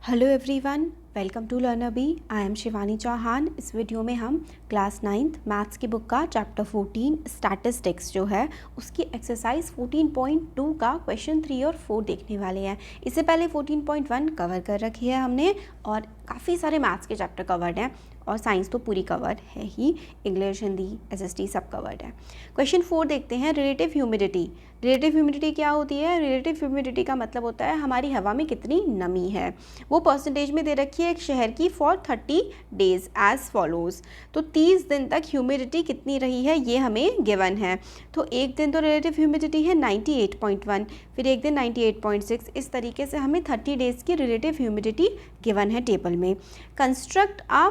Hello everyone, welcome to learner bee. I am Shivani Chauhan. इस video में हम क्लास 9th मैथ्स की बुक का चैप्टर 14 स्टैटिस्टिक्स जो है उसकी एक्सरसाइज 14.2 का क्वेश्चन 3 और 4 देखने वाले हैं। इससे पहले 14.1 कवर कर रखी है हमने और काफ़ी सारे मैथ्स के चैप्टर कवर्ड हैं और साइंस तो पूरी कवर्ड है ही, इंग्लिश, हिंदी, एसएसटी सब कवर्ड है। क्वेश्चन 4 देखते हैं। Relative humidity. रिलेटिव ह्यूमिडिटी क्या होती है? रिलेटिव ह्यूमिडिटी का मतलब होता है हमारी हवा में कितनी नमी है। वो परसेंटेज में दे रखी है एक शहर की फॉर 30 डेज एज फॉलोज। तो 30 दिन तक ह्यूमिडिटी कितनी रही है ये हमें गिवन है। तो एक दिन तो रिलेटिव ह्यूमिडिटी है 98.1, फिर एक दिन 98.6। इस तरीके से हमें 30 डेज की रिलेटिव ह्यूमिडिटी गिवन है टेबल में। Construct a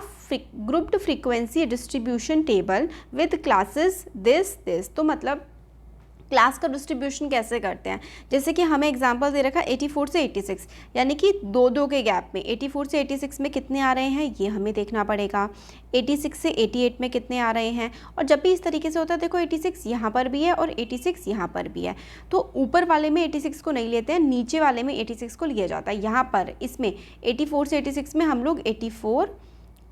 grouped frequency distribution table with classes this. तो मतलब क्लास का डिस्ट्रीब्यूशन कैसे करते हैं, जैसे कि हमें एग्जांपल दे रखा है 84 से 86, यानी कि दो के गैप में 84 से 86 में कितने आ रहे हैं ये हमें देखना पड़ेगा। 86 से 88 में कितने आ रहे हैं। और जब भी इस तरीके से होता है, देखो 86 यहाँ पर भी है और 86 यहाँ पर भी है, तो ऊपर वाले में 86 को नहीं लेते हैं, नीचे वाले में 86 को लिया जाता है। यहाँ पर इसमें 84 से 86 में हम लोग 84,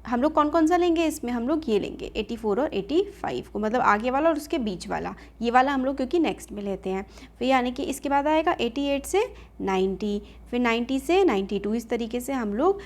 हम लोग कौन कौन सा लेंगे, इसमें हम लोग ये लेंगे 84 और 85 को, मतलब आगे वाला और उसके बीच वाला, ये वाला हम लोग क्योंकि नेक्स्ट में लेते हैं। फिर यानी कि इसके बाद आएगा 88 से 90, फिर 90 से 92। इस तरीके से हम लोग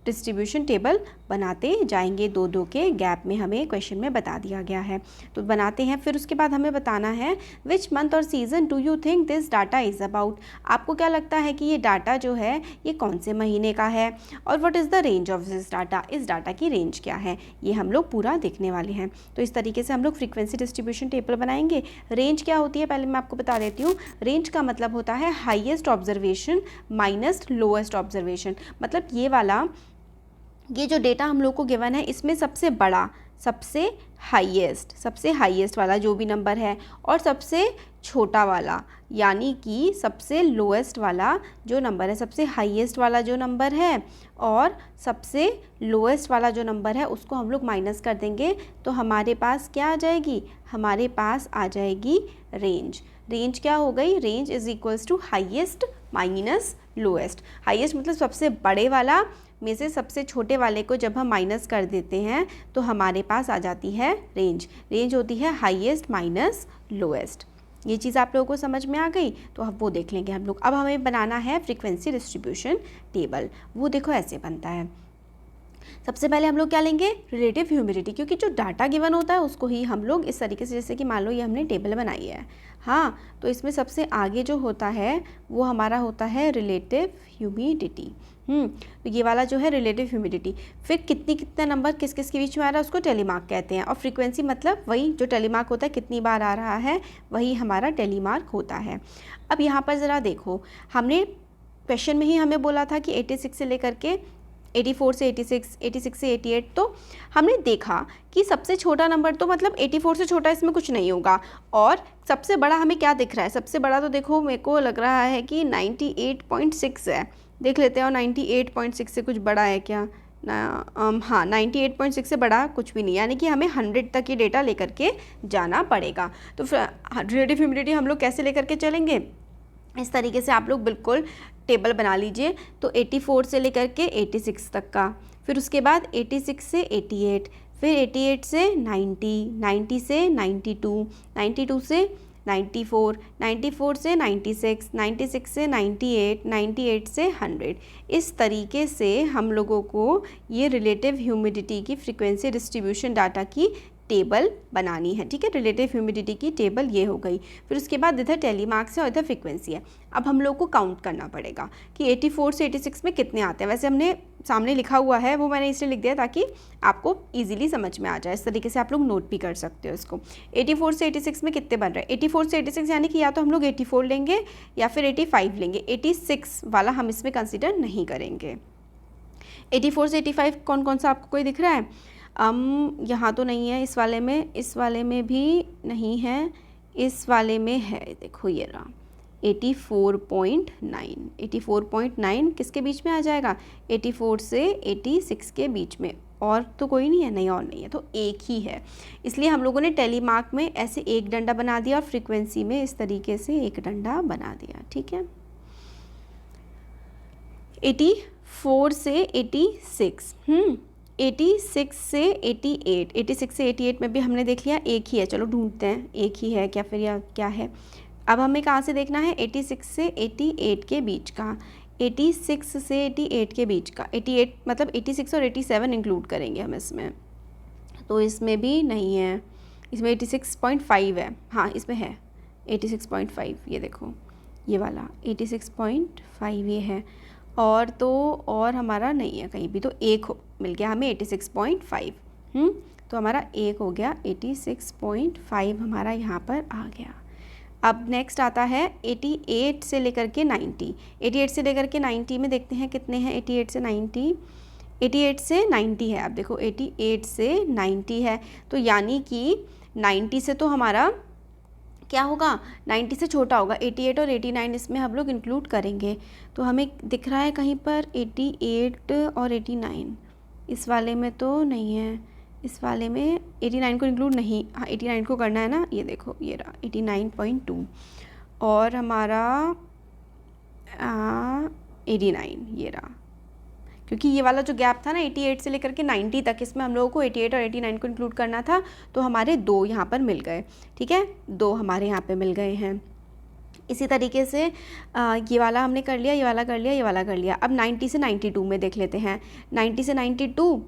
डिस्ट्रीब्यूशन टेबल बनाते जाएंगे। दो के गैप में हमें क्वेश्चन में बता दिया गया है, तो बनाते हैं। फिर उसके बाद हमें बताना है विच मंथ और season do you think this data is about. आपको क्या लगता है कि ये डाटा जो है ये कौन से महीने का है, और what is the range of this data, इस डाटा की रेंज क्या है, ये हम लोग पूरा देखने वाले हैं। तो इस तरीके से हम लोग फ्रीक्वेंसी डिस्ट्रीब्यूशन टेबल बनाएंगे। रेंज क्या होती है पहले मैं आपको बता देती हूँ। रेंज का मतलब होता है highest observation minus lowest observation. मतलब ये जो डेटा हम लोग को गिवन है इसमें सबसे बड़ा, सबसे हाईएस्ट वाला जो भी नंबर है और सबसे छोटा वाला यानी कि सबसे लोएस्ट वाला जो नंबर है, सबसे हाईएस्ट वाला जो नंबर है और सबसे लोएस्ट वाला जो नंबर है उसको हम लोग माइनस कर देंगे। तो हमारे पास क्या आ जाएगी, हमारे पास आ जाएगी रेंज। रेंज क्या हो गई, range is equals to highest minus lowest. Highest मतलब सबसे बड़े वाला में से सबसे छोटे वाले को जब हम माइनस कर देते हैं तो हमारे पास आ जाती है रेंज। रेंज होती है हाईएस्ट माइनस लोएस्ट। ये चीज़ आप लोगों को समझ में आ गई, तो अब वो देख लेंगे हम लोग। अब हमें बनाना है फ्रीक्वेंसी डिस्ट्रीब्यूशन टेबल। वो देखो ऐसे बनता है। सबसे पहले हम लोग क्या लेंगे, रिलेटिव ह्यूमिडिटी, क्योंकि जो डाटा गिवन होता है उसको ही हम लोग इस तरीके से, जैसे कि मान लो ये हमने टेबल बनाई है, हाँ, तो इसमें सबसे आगे जो होता है वो हमारा होता है रिलेटिव ह्यूमिडिटी। तो ये वाला जो है रिलेटिव ह्यूमिडिटी। फिर कितना नंबर किस किस के बीच में आ रहा है उसको टेलीमार्क कहते हैं। और फ्रीक्वेंसी मतलब वही जो टेलीमार्क होता है, कितनी बार आ रहा है वही हमारा टेलीमार्क होता है। अब यहाँ पर ज़रा देखो, हमने क्वेश्चन में ही हमें बोला था कि 86 से लेकर के 84 से 86, 86 से 88, तो हमने देखा कि सबसे छोटा नंबर तो मतलब 84 से छोटा इसमें कुछ नहीं होगा। और सबसे बड़ा हमें क्या दिख रहा है, सबसे बड़ा तो देखो मेरे को लग रहा है कि 98.6 है। देख लेते हैं, और 98.6 से कुछ बड़ा है क्या ना? हाँ, 98.6 से बड़ा कुछ भी नहीं, यानी कि हमें 100 तक ये डेटा लेकर के जाना पड़ेगा। तो रिलेटिव ह्यूमिडिटी हम लोग कैसे लेकर के चलेंगे, इस तरीके से आप लोग बिल्कुल टेबल बना लीजिए। तो 84 से लेकर के 86 तक का, फिर उसके बाद 86 से 88, फिर 88 से 90, 90 से 92, 92 से 94, 94 से 96, 96 से 98, 98 से 100। इस तरीके से हम लोगों को ये रिलेटिव ह्यूमिडिटी की फ्रीक्वेंसी डिस्ट्रीब्यूशन डाटा की टेबल बनानी है। ठीक है, रिलेटिव ह्यूमिडिटी की टेबल ये हो गई। फिर उसके बाद इधर टेलीमार्क्स है और इधर फ्रीक्वेंसी है। अब हम लोग को काउंट करना पड़ेगा कि 84 से 86 में कितने आते हैं। वैसे हमने सामने लिखा हुआ है, वो मैंने इसलिए लिख दिया ताकि आपको इजीली समझ में आ जाए। इस तरीके से आप लोग नोट भी कर सकते हो इसको। 84 से 86 में कितने बन रहे हैं, 84 से 86 यानी कि या तो हम लोग 84 लेंगे या फिर 85 लेंगे। 86 वाला हम इसमें कंसिडर नहीं करेंगे। 84 से 85 कौन कौन सा आपको कोई दिख रहा है? यहाँ तो नहीं है, इस वाले में भी नहीं है, इस वाले में है, देखो ये रहा 84.9। 84.9 किसके बीच में आ जाएगा, 84 से 86 के बीच में। और तो कोई नहीं है, नहीं और नहीं है, तो एक ही है। इसलिए हम लोगों ने टेलीमार्क में ऐसे एक डंडा बना दिया और फ्रीक्वेंसी में इस तरीके से एक डंडा बना दिया। ठीक है, 4 से 86, 86 से 88, 86 से 88 में भी हमने देख लिया एक ही है, चलो ढूंढते हैं एक ही है क्या फिर या क्या है। अब हमें कहाँ से देखना है, 86 से 88 के बीच का, 86 से 88 के बीच का, 88 मतलब 86 और 87 इंक्लूड करेंगे हम इसमें, तो इसमें भी नहीं है, इसमें 86.5 है, हाँ इसमें है 86.5, ये देखो ये वाला 86.5 ये है, और तो और हमारा नहीं है कहीं भी, तो एक मिल गया हमें 86.5, तो हमारा एक हो गया, 86.5 हमारा यहाँ पर आ गया। अब नेक्स्ट आता है 88 से लेकर के 90, 88 से लेकर के 90 में देखते हैं कितने हैं, 88 से 90, 88 से 90 है, अब देखो 88 से 90 है, तो यानी कि 90 से तो हमारा क्या होगा, 90 से छोटा होगा, 88 और 89 इसमें हम लोग इंक्लूड करेंगे, तो हमें दिख रहा है कहीं पर 88 और 89, इस वाले में तो नहीं है, इस वाले में 89 को इंक्लूड नहीं, हाँ 89 को करना है ना, ये देखो ये रहा 89.2 और हमारा 89 ये रहा, क्योंकि ये वाला जो गैप था ना 88 से लेकर के 90 तक, इसमें हम लोगों को 88 और 89 को इंक्लूड करना था, तो हमारे दो यहाँ पर मिल गए, ठीक है, दो हमारे यहाँ पे मिल गए हैं। इसी तरीके से ये वाला हमने कर लिया, ये वाला कर लिया, ये वाला कर लिया। अब 90 से 92 में देख लेते हैं, 90 से 92,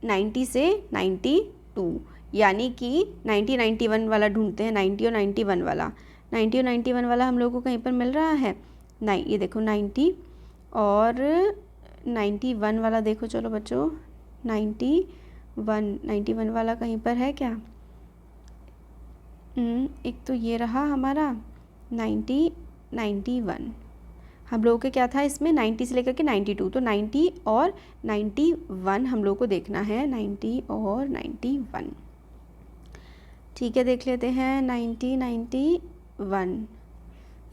90 से 92 यानी कि 90 91 वाला ढूंढते हैं, 90 और 91 वाला, 90 और 91 वाला हम लोगों को कहीं पर मिल रहा है, नहीं ये देखो 90 और 91 वाला देखो, चलो बच्चों 91 वाला कहीं पर है क्या, एक तो ये रहा हमारा 91, हम लोगों के क्या था इसमें 90 से लेकर के 92, तो 90 और 91 हम लोग को देखना है, 90 और 91, ठीक है देख लेते हैं 90 91,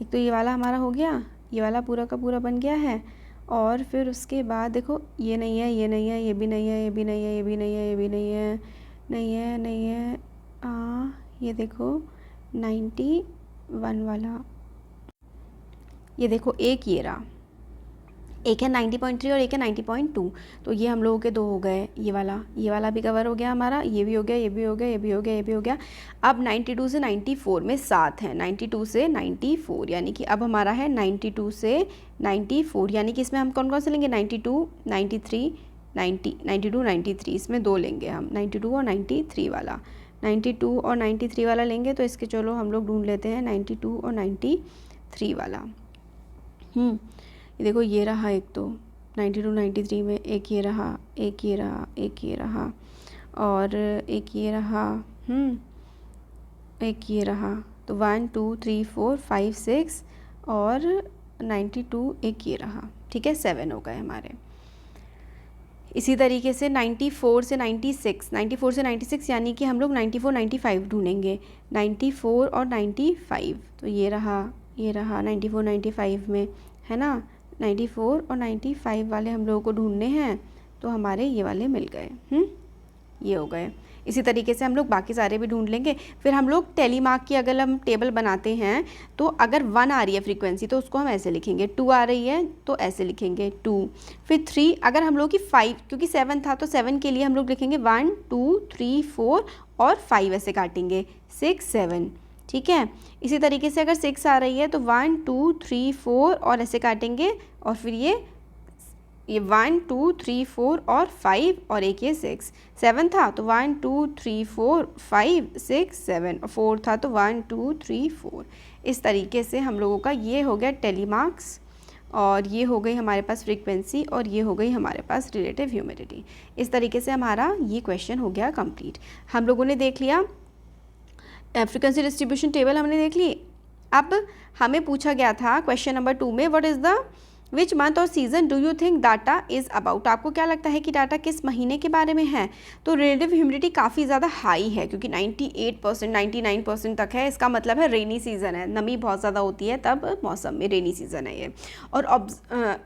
एक तो ये वाला हमारा हो गया, ये वाला पूरा का पूरा बन गया है, और फिर उसके बाद देखो ये नहीं है, ये नहीं है, ये भी नहीं है, ये भी नहीं है, ये भी नहीं है, ये भी नहीं है, नहीं है नहीं है, ये देखो 91 वाला, ये देखो एक ये रहा, एक है 90.3 और एक है 90.2, तो ये हम लोगों के दो हो गए, ये वाला भी कवर हो गया हमारा, ये भी हो गया, ये भी हो गया, ये भी हो गया, ये भी हो गया। अब 92 से 94 में 7 है, 92 से 94 यानी कि अब हमारा है 92 से 94, यानी कि इसमें हम कौन कौन से लेंगे, 92 93 90 92 93, इसमें दो लेंगे हम, 92 और 93 वाला, 92 और 93 वाला लेंगे, तो इसके चलो हम लोग ढूंढ लेते हैं 92 और 93 वाला। ये देखो ये रहा एक तो 92 93 में, एक ये रहा, एक ये रहा, एक ये रहा, और एक ये रहा, एक ये रहा, तो 1 2 3 4 5 6 और 92 एक ये रहा, ठीक है 7 हो गए हमारे। इसी तरीके से 94 से 96, 94 से 96 यानी कि हम लोग 94 95 ढूंढेंगे, 94 और 95, तो ये रहा 94 95 में है ना, 94 और 95 वाले हम लोगों को ढूंढने हैं, तो हमारे ये वाले मिल गए, ये हो गए। इसी तरीके से हम लोग बाकी सारे भी ढूंढ लेंगे। फिर हम लोग टेलीमार्क की अगर हम टेबल बनाते हैं, तो अगर 1 आ रही है फ्रीक्वेंसी तो उसको हम ऐसे लिखेंगे, 2 आ रही है तो ऐसे लिखेंगे 2, फिर 3, अगर हम लोग की 5, क्योंकि 7 था तो 7 के लिए हम लोग लिखेंगे 1 2 3 4 और 5 ऐसे काटेंगे, 6 7, ठीक है। इसी तरीके से अगर 6 आ रही है तो 1 2 3 4 और ऐसे काटेंगे, और फिर ये 1 2 3 4 और 5 और एक ये 6, 7 था तो 1 2 3 4 5 6 7, और 4 था तो 1 2 3 4। इस तरीके से हम लोगों का ये हो गया टेलीमार्क्स, और ये हो गई हमारे पास फ्रीक्वेंसी, और ये हो गई हमारे पास रिलेटिव ह्यूमिडिटी। इस तरीके से हमारा ये क्वेश्चन हो गया कंप्लीट। हम लोगों ने देख लिया फ्रीक्वेंसी डिस्ट्रीब्यूशन टेबल हमने देख ली। अब हमें पूछा गया था क्वेश्चन नंबर 2 में, what is the which month और season do you think data is about, आपको क्या लगता है कि डाटा किस महीने के बारे में है। तो रिलेटिव ह्यूमिडिटी काफ़ी ज़्यादा हाई है, क्योंकि 98% 99% तक है, इसका मतलब है रेनी सीज़न है, नमी बहुत ज़्यादा होती है तब मौसम में, रेनी सीज़न है ये। और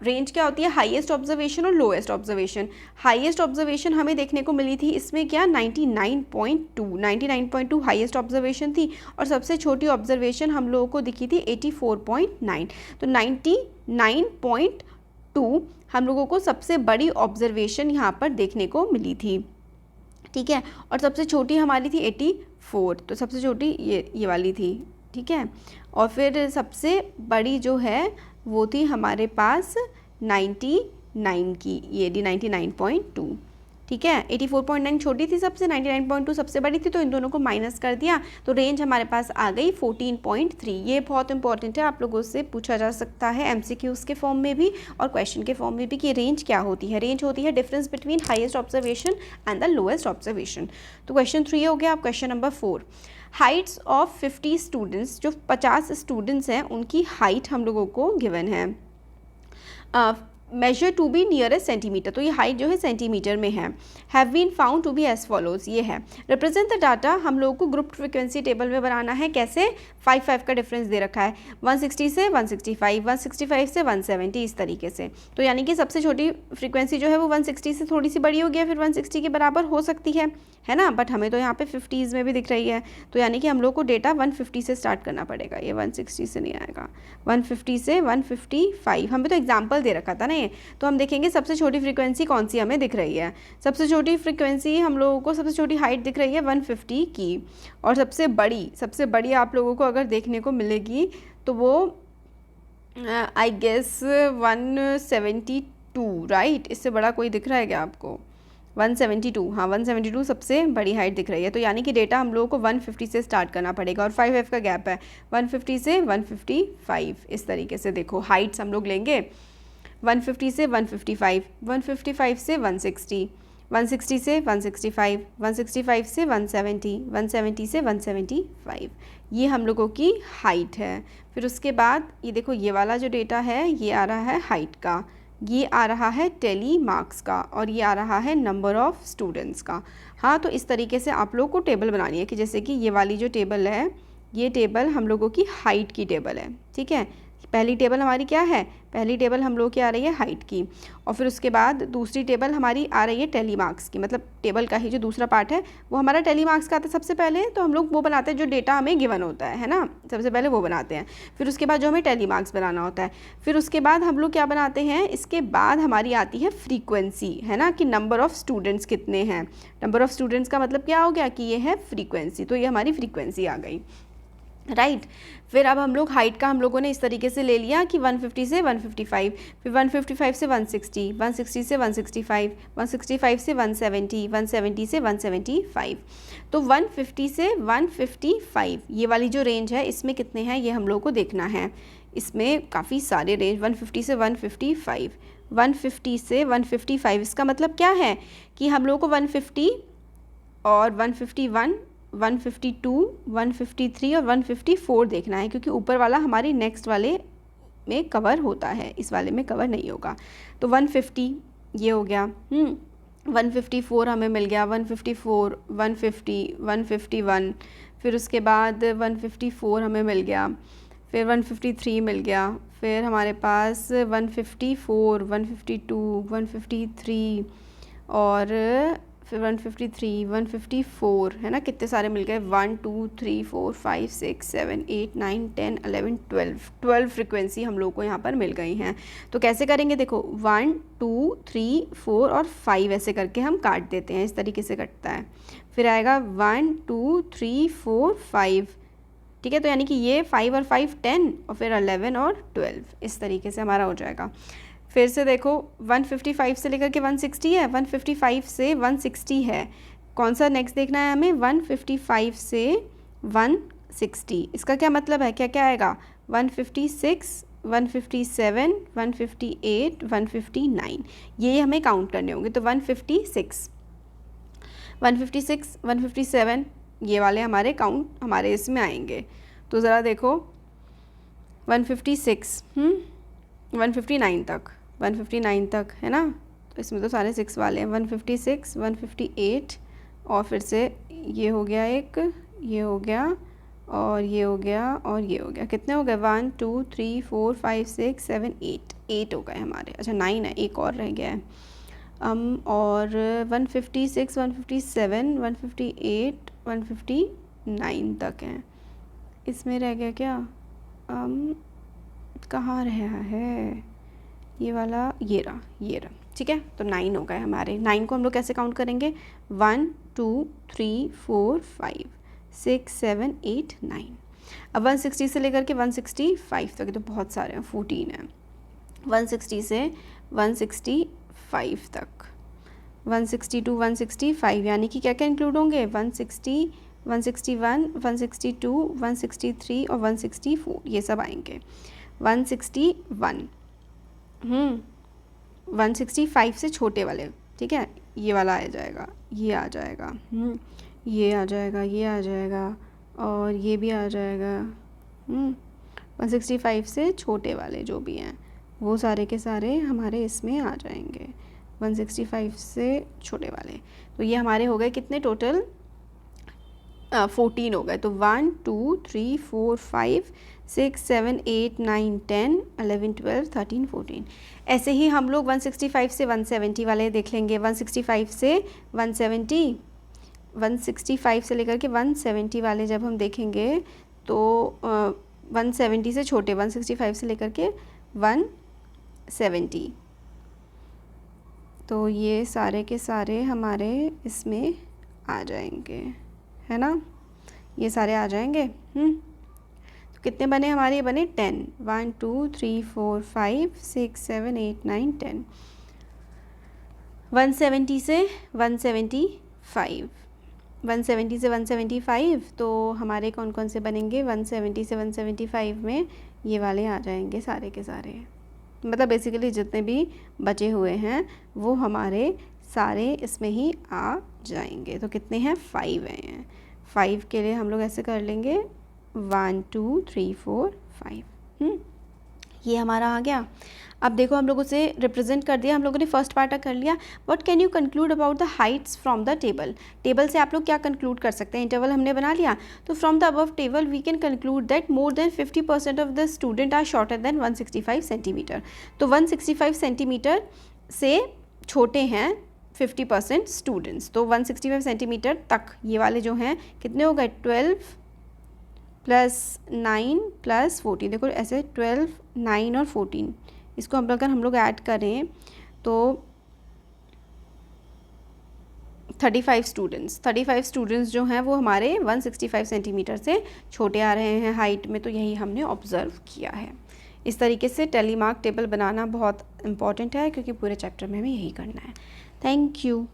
रेंज क्या होती है, हाईएस्ट ऑब्जर्वेशन और लोएस्ट ऑब्जर्वेशन। हाईएस्ट ऑब्जर्वेशन हमें देखने को मिली थी इसमें क्या 99.2 हाईएस्ट ऑब्जर्वेशन थी, और सबसे छोटी ऑब्जर्वेशन हम लोगों को दिखी थी 84.9। तो 99.2 हम लोगों को सबसे बड़ी ऑब्जर्वेशन यहाँ पर देखने को मिली थी, ठीक है। और सबसे छोटी हमारी थी 84, तो सबसे छोटी ये वाली थी, ठीक है। और फिर सबसे बड़ी जो है वो थी हमारे पास 99 की, ये थी 99.2, ठीक है। 84.9 छोटी थी सबसे, 99.2 सबसे बड़ी थी, तो इन दोनों को माइनस कर दिया तो रेंज हमारे पास आ गई 14.3। ये बहुत इंपॉर्टेंट है, आप लोगों से पूछा जा सकता है MCQs के फॉर्म में भी और क्वेश्चन के फॉर्म में भी कि रेंज क्या होती है। रेंज होती है difference between highest observation and the lowest observation. तो क्वेश्चन 3 हो गया। अब question number 4, Heights of 50 students, जो 50 स्टूडेंट्स हैं उनकी हाइट हम लोगों को गिवन है, measure to be nearest centimetre, तो ये हाइट जो है सेंटीमीटर में है। Have been found to be as follows, ये है। रिप्रेजेंट द डाटा, हम लोगों को ग्रुप फ्रिक्वेंसी टेबल में बनाना है, कैसे 5 का डिफरेंस दे रखा है, 160 से 165, 165 से 170, इस तरीके से। तो यानी कि सबसे छोटी फ्रिक्वेंसी जो है वो 160 से थोड़ी सी बड़ी होगी, फिर 160 के बराबर हो सकती है ना, बट हमें तो यहाँ पे 50s में भी दिख रही है, तो यानी कि हम लोग को डेटा 150 से स्टार्ट करना पड़ेगा, ये 160 से नहीं आएगा, 150 से 155, हमें तो एग्जाम्पल दे रखा था ना ये। तो हम देखेंगे सबसे छोटी फ्रीक्वेंसी कौन सी हमें दिख रही है। सबसे छोटी फ्रीक्वेंसी हम लोगों को, सबसे छोटी हाइट दिख रही है 150 की, और सबसे बड़ी आप लोगों को अगर देखने को मिलेगी तो वो आई गेस 172, राइट। इससे बड़ा कोई दिख रहा है क्या आपको? 172, हाँ 172 सबसे बड़ी हाइट दिख रही है। तो यानी कि डेटा हम लोगों को 150 से स्टार्ट करना पड़ेगा, और 5F का गैप है 150 से 155, इस तरीके से देखो हाइट्स हम लोग लेंगे 150 से 155, 155 से 160, 160 से 165, 165 से 170, 170 से 175, ये हम लोगों की हाइट है। फिर उसके बाद ये देखो, ये वाला जो डेटा है ये आ रहा है हाइट का, ये आ रहा है टेली मार्क्स का, और ये आ रहा है नंबर ऑफ़ स्टूडेंट्स का। हाँ, तो इस तरीके से आप लोग को टेबल बनानी है कि जैसे कि ये वाली जो टेबल है, ये टेबल हम लोगों की हाइट की टेबल है, ठीक है। पहली टेबल हमारी क्या है? पहली टेबल हम लोग की आ रही है हाइट की, और फिर उसके बाद दूसरी टेबल हमारी आ रही है टेली मार्क्स की, मतलब टेबल का ही जो दूसरा पार्ट है वो हमारा टेली मार्क्स का आता है सबसे पहले। तो हम लोग वो बनाते हैं जो डेटा हमें गिवन होता है ना, सबसे पहले वो बनाते हैं, फिर उसके बाद जो हमें टेली मार्क्स बनाना होता है, फिर उसके बाद हम लोग क्या बनाते हैं, इसके बाद हमारी आती है फ्रीक्वेंसी, है ना, कि नंबर ऑफ़ स्टूडेंट्स कितने हैं। नंबर ऑफ़ स्टूडेंट्स का मतलब क्या हो गया कि ये है फ्रीक्वेंसी, तो ये हमारी फ्रीक्वेंसी आ गई, राइट। फिर अब हम लोग हाइट का हम लोगों ने इस तरीके से ले लिया कि 150 से 155, फिर 155 से 160, 160 से 165, 165 से 170, 170 से 175, तो 150 से 155 ये वाली जो रेंज है इसमें कितने हैं ये हम लोग को देखना है। इसमें काफ़ी सारे रेंज, 150 से 155, 150 से 155, इसका मतलब क्या है कि हम लोग को 150 और 151, 152, 153 और 154 देखना है, क्योंकि ऊपर वाला हमारी नेक्स्ट वाले में कवर होता है, इस वाले में कवर नहीं होगा। तो 150 ये हो गया, 154 हमें मिल गया, 154, 150, 151, फिर उसके बाद 154 हमें मिल गया, फिर 153 मिल गया, फिर हमारे पास 154, 152, 153 और फिर 153, 154, है ना, कितने सारे मिल गए, 1 2 3 4 5 6 7 8 9 10 11 12 फ्रिक्वेंसी हम लोग को यहाँ पर मिल गई हैं। तो कैसे करेंगे, देखो 1 2 3 4 और 5 ऐसे करके हम काट देते हैं, इस तरीके से कटता है। फिर आएगा 1 2 3 4 5, ठीक है। तो यानी कि ये 5 और 5 10 और फिर 11 और 12, इस तरीके से हमारा हो जाएगा। फिर से देखो 155 से लेकर के 160 है, 155 से 160 है, कौन सा नेक्स्ट देखना है हमें, 155 से 160, इसका क्या मतलब है, क्या क्या आएगा, 156, 157, 158, 159, ये हमें काउंट करने होंगे। तो 156, 156, 157 ये वाले हमारे काउंट हमारे इसमें आएंगे। तो ज़रा देखो 156, 159 तक, 159 तक है ना, तो इसमें तो सारे 6 वाले हैं, 156, 158 और फिर से ये हो गया एक, ये हो गया और ये हो गया और ये हो गया, कितने हो गए, 1 2 3 4 5 6 7 8 हो गए हमारे। अच्छा 9 है, एक और रह गया है। और 156, 157, 158, 159 तक हैं, इसमें रह गया क्या, कहाँ रहा है, ये वाला ये रहा, ठीक है। तो 9 हो गए हमारे। 9 को हम लोग कैसे काउंट करेंगे, 1 2 3 4 5 6 7 8 9। अब 160 से लेकर के 165 तक, तो बहुत सारे हैं, 14 है। 160 से 165 तक, 160 to 165 यानी कि क्या क्या इंक्लूड होंगे, 160 161 162 163 और 164, ये सब आएंगे। 161 165 से छोटे वाले, ठीक है, ये वाला आ जाएगा, ये आ जाएगा, ये आ जाएगा, ये आ जाएगा और ये भी आ जाएगा। 165 से छोटे वाले जो भी हैं वो सारे के सारे हमारे इसमें आ जाएंगे, 165 से छोटे वाले। तो ये हमारे हो गए कितने टोटल, 14 हो गए। तो 1 2 3 4 5 6 7 8 9 10 11 12 13 14। ऐसे ही हम लोग 165 से 170 वाले देख लेंगे। 165 से 170, 165 से लेकर के 170 वाले जब हम देखेंगे तो 170 से छोटे, 165 से लेकर के 170, तो ये सारे के सारे हमारे इसमें आ जाएंगे, है ना, ये सारे आ जाएंगे। तो कितने बने हमारे, ये बने 10, 1 2 3 4 5 6 7 8 9 10। 170 से 175, 170 से 175, तो हमारे कौन कौन से बनेंगे, 170 से 175 में ये वाले आ जाएंगे सारे के सारे, मतलब बेसिकली जितने भी बचे हुए हैं वो हमारे सारे इसमें ही आ जाएंगे। तो कितने हैं, 5 हैं। 5 के लिए हम लोग ऐसे कर लेंगे 1 2 3 4 5। ये हमारा आ गया। अब देखो हम लोग उसे रिप्रेजेंट कर दिया, हम लोगों ने फर्स्ट पार्ट कर लिया। What can you conclude about the Heights from the table. Table से आप लोग क्या कंक्लूड कर सकते हैं, इंटरवल हमने बना लिया। तो from the above table we can conclude that more than 50% of the student are shorter than 165 centimetre. तो 165 सेंटीमीटर से छोटे हैं 50% स्टूडेंट्स। तो 165 सेंटीमीटर तक ये वाले जो हैं कितने हो गए, 12 + 9 + 14। देखो ऐसे 12 9 और 14, इसको अगर हम लोग ऐड करें तो 35 स्टूडेंट्स जो हैं वो हमारे 165 सेंटीमीटर से छोटे आ रहे हैं हाइट में। तो यही हमने ऑब्ज़र्व किया है। इस तरीके से टेलीमार्क टेबल बनाना बहुत इम्पॉर्टेंट है क्योंकि पूरे चैप्टर में हमें यही करना है। Thank you.